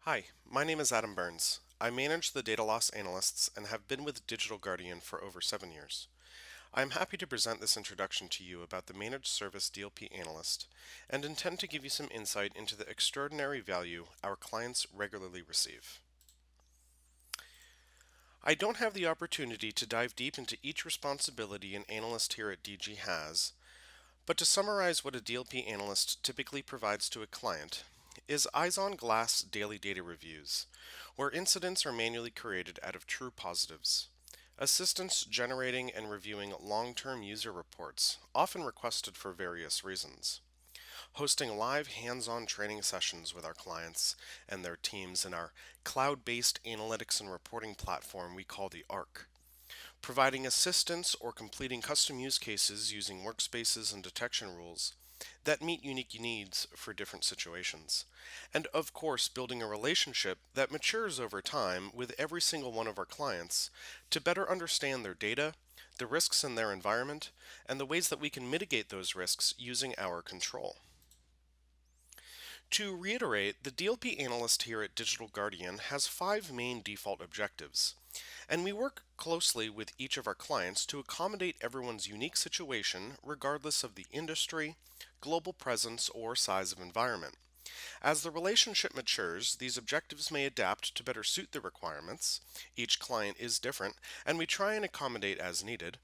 Hi, my name is Adam Burns. I manage the data loss analysts and have been with Digital Guardian for over 7 years. I am happy to present this introduction to you about the Managed Service DLP Analyst and intend to give you some insight into the extraordinary value our clients regularly receive. I don't have the opportunity to dive deep into each responsibility an analyst here at DG has, but to summarize what a DLP analyst typically provides to a client is eyes-on-glass daily data reviews, where incidents are manually created out of true positives. Assistance generating and reviewing long-term user reports, often requested for various reasons. Hosting live hands-on training sessions with our clients and their teams in our cloud-based analytics and reporting platform we call the ARC. Providing assistance or completing custom use cases using workspaces and detection rules that meet unique needs for different situations. And of course, building a relationship that matures over time with every single one of our clients to better understand their data, the risks in their environment, and the ways that we can mitigate those risks using our control. To reiterate, the DLP analyst here at Digital Guardian has 5 main default objectives, and we work closely with each of our clients to accommodate everyone's unique situation regardless of the industry, global presence, or size of environment. As the relationship matures, these objectives may adapt to better suit the requirements. Each client is different, and we try and accommodate as needed.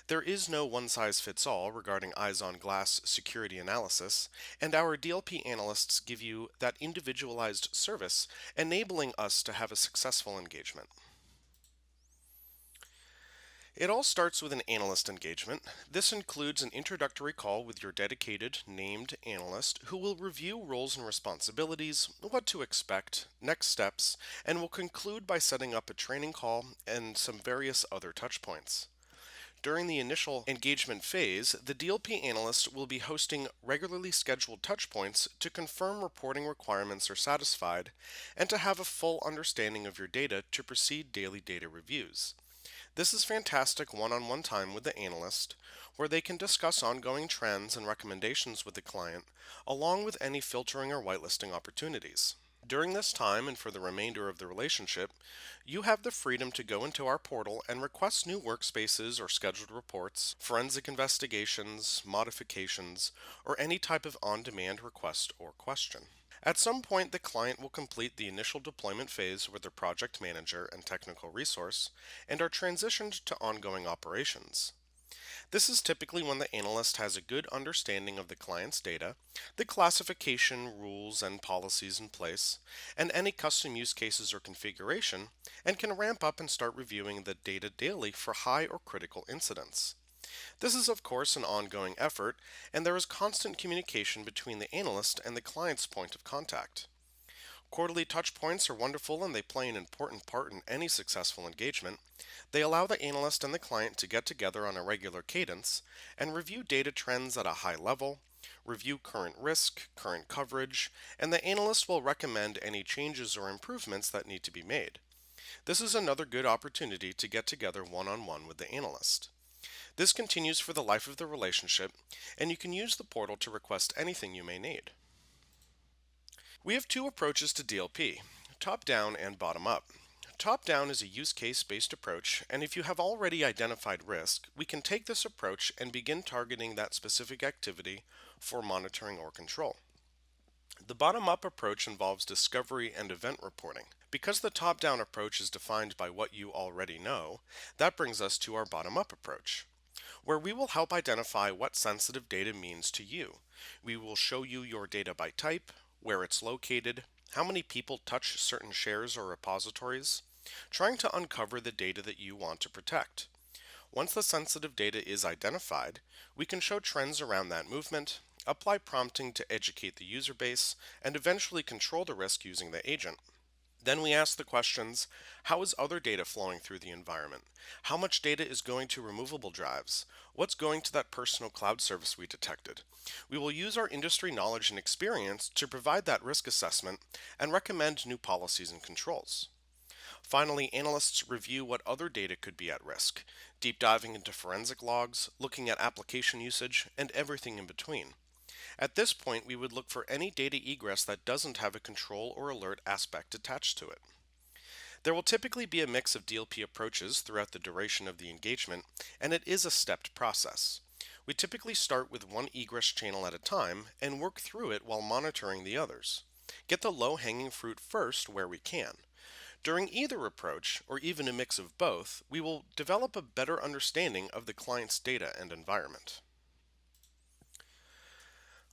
There is no one-size-fits-all regarding eyes-on-glass security analysis, and our DLP analysts give you that individualized service, enabling us to have a successful engagement. It all starts with an analyst engagement. This includes an introductory call with your dedicated, named analyst who will review roles and responsibilities, what to expect, next steps, and will conclude by setting up a training call and some various other touchpoints. During the initial engagement phase, the DLP analyst will be hosting regularly scheduled touchpoints to confirm reporting requirements are satisfied and to have a full understanding of your data to proceed daily data reviews. This is fantastic one-on-one time with the analyst, where they can discuss ongoing trends and recommendations with the client, along with any filtering or whitelisting opportunities. During this time and for the remainder of the relationship, you have the freedom to go into our portal and request new workspaces or scheduled reports, forensic investigations, modifications, or any type of on-demand request or question. At some point, the client will complete the initial deployment phase with their project manager and technical resource and are transitioned to ongoing operations. This is typically when the analyst has a good understanding of the client's data, the classification rules and policies in place, and any custom use cases or configuration, and can ramp up and start reviewing the data daily for high or critical incidents. This is, of course, an ongoing effort, and there is constant communication between the analyst and the client's point of contact. Quarterly touch points are wonderful and they play an important part in any successful engagement. They allow the analyst and the client to get together on a regular cadence and review data trends at a high level, review current risk, current coverage, and the analyst will recommend any changes or improvements that need to be made. This is another good opportunity to get together one-on-one with the analyst. This continues for the life of the relationship, and you can use the portal to request anything you may need. We have 2 approaches to DLP, top-down and bottom-up. Top-down is a use case-based approach, and if you have already identified risk, we can take this approach and begin targeting that specific activity for monitoring or control. The bottom-up approach involves discovery and event reporting. Because the top-down approach is defined by what you already know, that brings us to our bottom-up approach, where we will help identify what sensitive data means to you. We will show you your data by type, where it's located, how many people touch certain shares or repositories, trying to uncover the data that you want to protect. Once the sensitive data is identified, we can show trends around that movement, apply prompting to educate the user base, and eventually control the risk using the agent. Then we ask the questions, how is other data flowing through the environment? How much data is going to removable drives? What's going to that personal cloud service we detected? We will use our industry knowledge and experience to provide that risk assessment and recommend new policies and controls. Finally, analysts review what other data could be at risk, deep diving into forensic logs, looking at application usage, and everything in between. At this point, we would look for any data egress that doesn't have a control or alert aspect attached to it. There will typically be a mix of DLP approaches throughout the duration of the engagement, and it is a stepped process. We typically start with one egress channel at a time and work through it while monitoring the others. Get the low-hanging fruit first where we can. During either approach, or even a mix of both, we will develop a better understanding of the client's data and environment.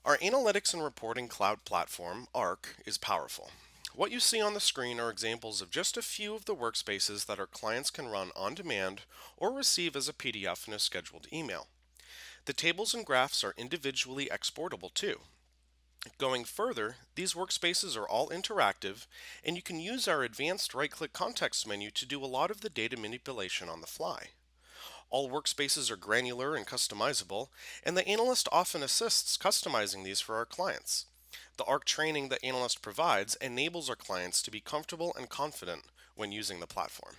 Our Analytics and Reporting Cloud platform, ARC, is powerful. What you see on the screen are examples of just a few of the workspaces that our clients can run on demand or receive as a PDF in a scheduled email. The tables and graphs are individually exportable too. Going further, these workspaces are all interactive, and you can use our advanced right-click context menu to do a lot of the data manipulation on the fly. All workspaces are granular and customizable, and the analyst often assists customizing these for our clients. The ARC training the analyst provides enables our clients to be comfortable and confident when using the platform.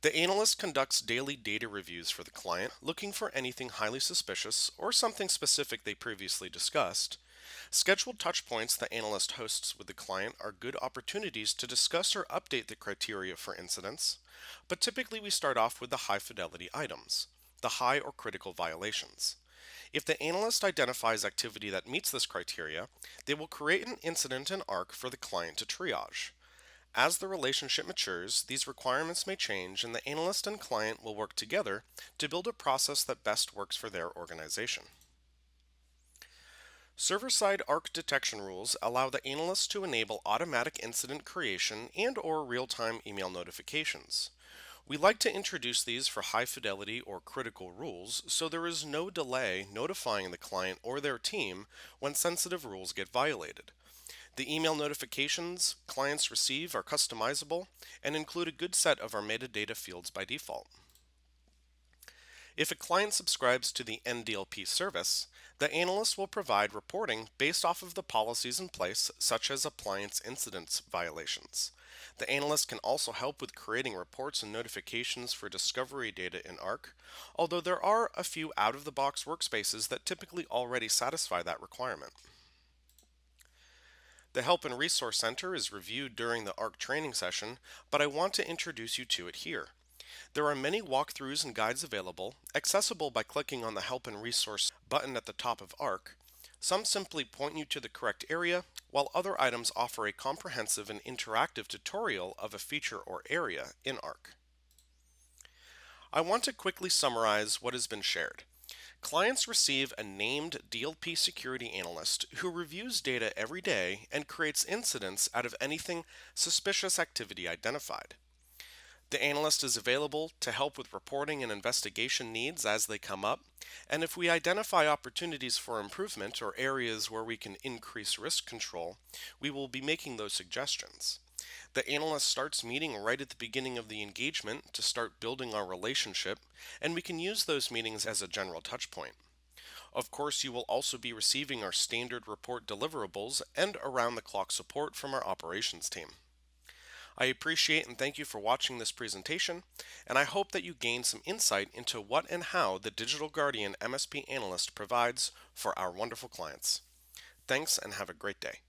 The analyst conducts daily data reviews for the client, looking for anything highly suspicious or something specific they previously discussed. Scheduled touchpoints the analyst hosts with the client are good opportunities to discuss or update the criteria for incidents, but typically we start off with the high fidelity items, the high or critical violations. If the analyst identifies activity that meets this criteria, they will create an incident in ARC for the client to triage. As the relationship matures, these requirements may change, and the analyst and client will work together to build a process that best works for their organization. Server-side ARC detection rules allow the analyst to enable automatic incident creation and/or real-time email notifications. We like to introduce these for high fidelity or critical rules, so there is no delay notifying the client or their team when sensitive rules get violated. The email notifications clients receive are customizable and include a good set of our metadata fields by default. If a client subscribes to the NDLP service, the analyst will provide reporting based off of the policies in place, such as appliance incidents violations. The analyst can also help with creating reports and notifications for discovery data in ARC, although there are a few out-of-the-box workspaces that typically already satisfy that requirement. The Help and Resource Center is reviewed during the ARC training session, but I want to introduce you to it here. There are many walkthroughs and guides available, accessible by clicking on the Help and Resource button at the top of ARC. Some simply point you to the correct area, while other items offer a comprehensive and interactive tutorial of a feature or area in ARC. I want to quickly summarize what has been shared. Clients receive a named DLP security analyst who reviews data every day and creates incidents out of anything suspicious activity identified. The analyst is available to help with reporting and investigation needs as they come up, and if we identify opportunities for improvement or areas where we can increase risk control, we will be making those suggestions. The analyst starts meeting right at the beginning of the engagement to start building our relationship, and we can use those meetings as a general touchpoint. Of course, you will also be receiving our standard report deliverables and around-the-clock support from our operations team. I appreciate and thank you for watching this presentation, and I hope that you gain some insight into what and how the Digital Guardian MSP Analyst provides for our wonderful clients. Thanks and have a great day.